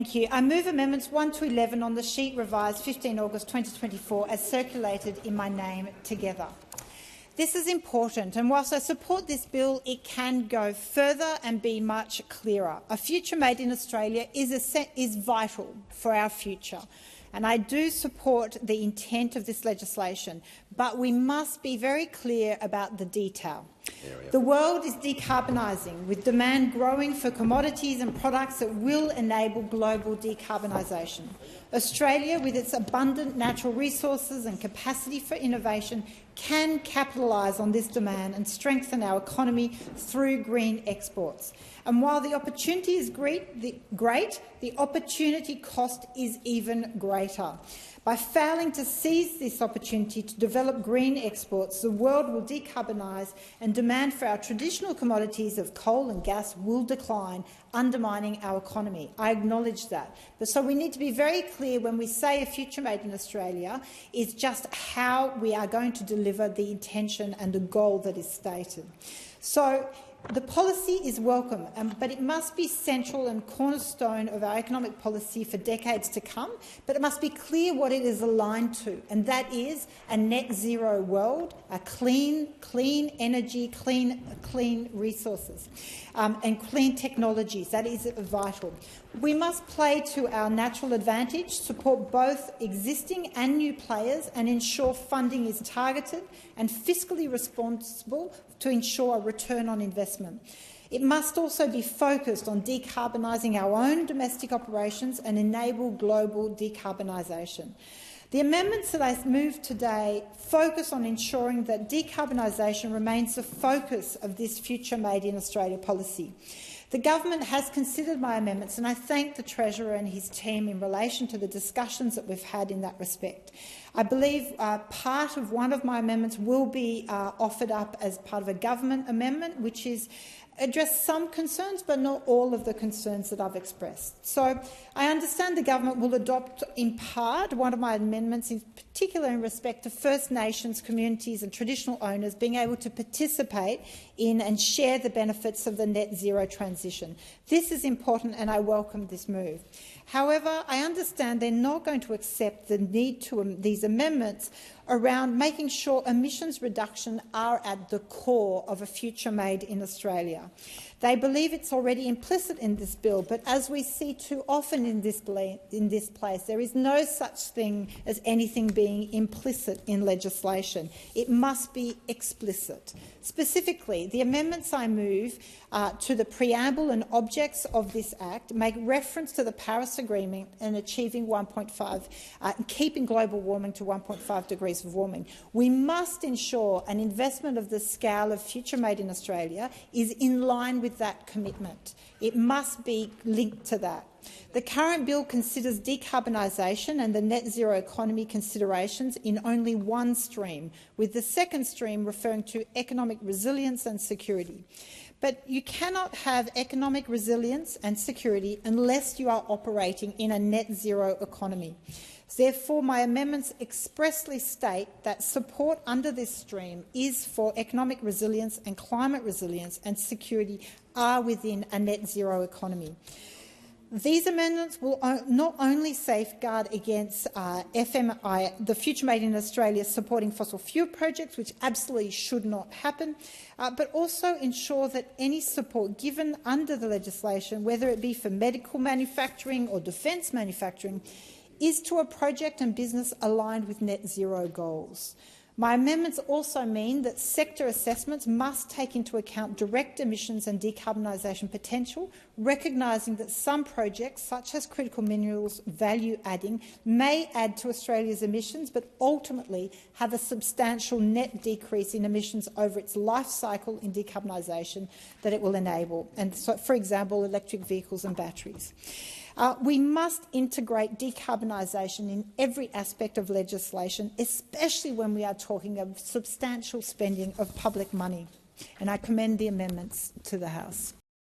Thank you. I move amendments 1 to 11 on the sheet revised 15 August 2024 as circulated in my name together. This is important, and whilst I support this bill, it can go further and be much clearer. A future made in Australia is vital for our future, and I do support the intent of this legislation, but we must be very clear about the detail. The world is decarbonising, with demand growing for commodities and products that will enable global decarbonisation. Australia, with its abundant natural resources and capacity for innovation, can capitalise on this demand and strengthen our economy through green exports. And while the opportunity is great, the opportunity cost is even greater. By failing to seize this opportunity to develop green exports, the world will decarbonise and demand for our traditional commodities of coal and gas will decline, undermining our economy. I acknowledge that. But so we need to be very clear when we say a future made in Australia is just how we are going to deliver the intention and the goal that is stated. So the policy is welcome, but it must be central and cornerstone of our economic policy for decades to come, but it must be clear what it is aligned to, and that is a net zero world, a clean energy, clean resources, and clean technologies. That is vital. We must play to our natural advantage, support both existing and new players, and ensure funding is targeted and fiscally responsible to ensure a return on investment. It must also be focused on decarbonising our own domestic operations and enable global decarbonisation. The amendments that I move today focus on ensuring that decarbonisation remains the focus of this future Made in Australia policy. The government has considered my amendments, and I thank the Treasurer and his team in relation to the discussions that we've had in that respect. I believe part of one of my amendments will be offered up as part of a government amendment, which is address some concerns, but not all of the concerns that I've expressed. So I understand the government will adopt, in part, one of my amendments, in particular in respect to First Nations communities and traditional owners being able to participate in and share the benefits of the net zero transition. This is important, and I welcome this move. However, I understand they're not going to accept the need to these amendments around making sure emissions reduction are at the core of a future made in Australia. They believe it's already implicit in this bill, but as we see too often in this place, there is no such thing as anything being implicit in legislation. It must be explicit. Specifically, the amendments I move to the preamble and objects of this Act make reference to the Paris Agreement and achieving 1.5, keeping global warming to 1.5 degrees of warming. We must ensure an investment of the scale of future made in Australia is in line with that commitment. It must be linked to that. The current bill considers decarbonisation and the net zero economy considerations in only one stream, with the second stream referring to economic resilience and security. But you cannot have economic resilience and security unless you are operating in a net zero economy. Therefore, my amendments expressly state that support under this stream is for economic resilience and climate resilience and security are within a net zero economy. These amendments will not only safeguard against FMI, the future made in Australia supporting fossil fuel projects, which absolutely should not happen, but also ensure that any support given under the legislation, whether it be for medical manufacturing or defence manufacturing, is to a project and business aligned with net zero goals. My amendments also mean that sector assessments must take into account direct emissions and decarbonisation potential, recognising that some projects, such as critical minerals value adding, may add to Australia's emissions, but ultimately have a substantial net decrease in emissions over its life cycle in decarbonisation that it will enable, and so, for example, electric vehicles and batteries. We must integrate decarbonisation in every aspect of legislation, especially when we are talking of substantial spending of public money. And I commend the amendments to the House.